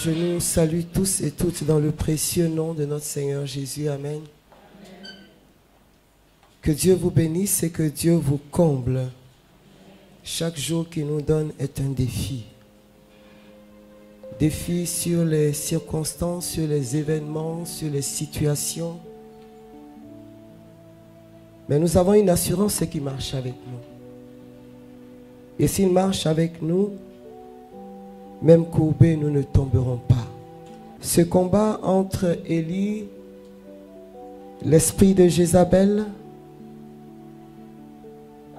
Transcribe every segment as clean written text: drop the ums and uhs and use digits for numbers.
Je nous salue tous et toutes dans le précieux nom de notre Seigneur Jésus. Amen. Que Dieu vous bénisse et que Dieu vous comble. Chaque jour qu'il nous donne est un défi. Défi sur les circonstances, sur les événements, sur les situations. Mais nous avons une assurance, c'est qu'il marche avec nous. Et s'il marche avec nous, même courbés, nous ne tomberons pas. Ce combat entre Élie, l'esprit de Jézabel,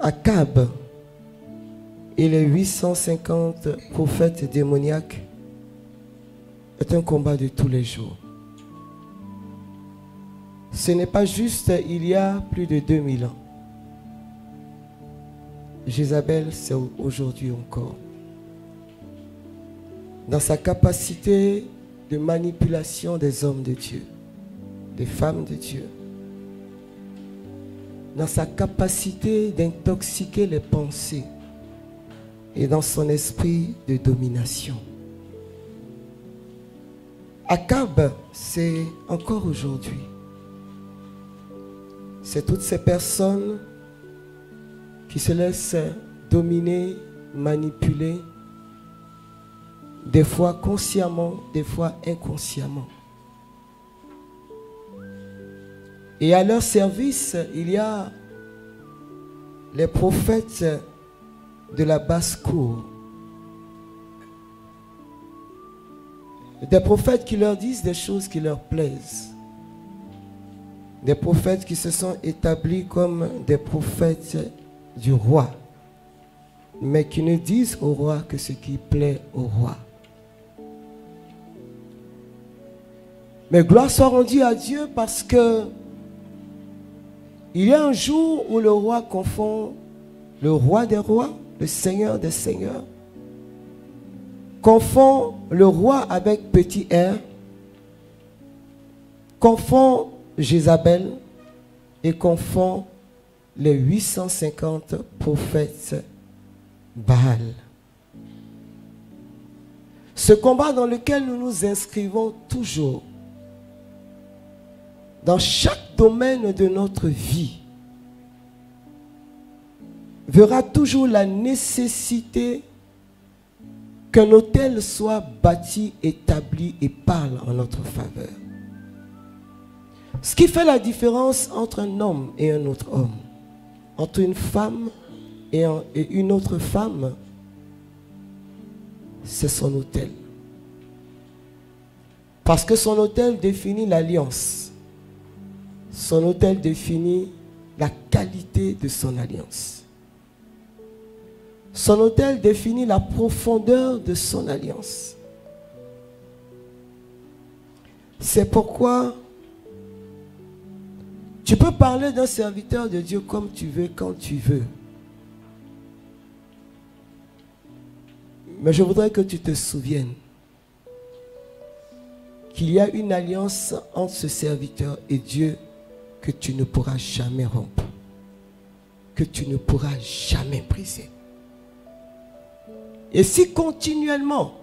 Akab et les 850 prophètes démoniaques est un combat de tous les jours. Ce n'est pas juste il y a plus de 2000 ans. Jézabel, c'est aujourd'hui encore. Dans sa capacité de manipulation des hommes de Dieu, des femmes de Dieu, dans sa capacité d'intoxiquer les pensées et dans son esprit de domination. Akab, c'est encore aujourd'hui. C'est toutes ces personnes qui se laissent dominer, manipuler, des fois consciemment, des fois inconsciemment. Et à leur service, il y a les prophètes de la basse-cour. Des prophètes qui leur disent des choses qui leur plaisent. Des prophètes qui se sont établis comme des prophètes du roi, mais qui ne disent au roi que ce qui plaît au roi. Mais gloire soit rendue à Dieu parce que il y a un jour où le roi confond le roi des rois, le Seigneur des seigneurs, confond le roi avec petit r, confond Jézabel et confond les 850 prophètes Baal. Ce combat dans lequel nous nous inscrivons toujours, dans chaque domaine de notre vie, verra toujours la nécessité qu'un autel soit bâti, établi et parle en notre faveur. Ce qui fait la différence entre un homme et un autre homme, entre une femme et une autre femme, c'est son autel. Parce que son autel définit l'alliance. Son autel définit la qualité de son alliance. Son autel définit la profondeur de son alliance. C'est pourquoi tu peux parler d'un serviteur de Dieu comme tu veux, quand tu veux. Mais je voudrais que tu te souviennes qu'il y a une alliance entre ce serviteur et Dieu que tu ne pourras jamais rompre, que tu ne pourras jamais briser. Et si continuellement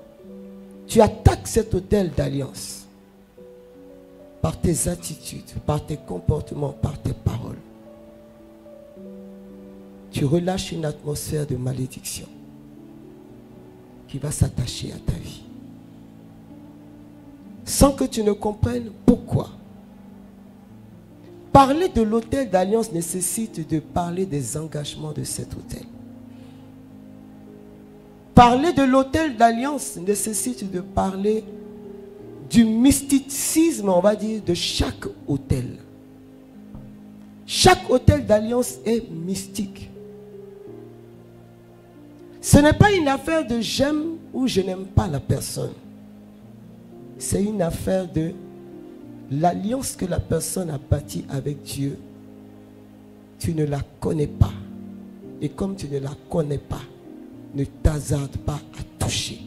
tu attaques cet autel d'alliance, par tes attitudes, par tes comportements, par tes paroles, tu relâches une atmosphère de malédiction qui va s'attacher à ta vie. Sans que tu ne comprennes pourquoi. Parler de l'autel d'alliance nécessite de parler des engagements de cet autel. Parler de l'autel d'alliance nécessite de parler du mysticisme, on va dire, de chaque autel. Chaque autel d'alliance est mystique. Ce n'est pas une affaire de j'aime ou je n'aime pas la personne. C'est une affaire de l'alliance que la personne a bâtie avec Dieu. Tu ne la connais pas. Et comme tu ne la connais pas, ne t'hasarde pas à toucher.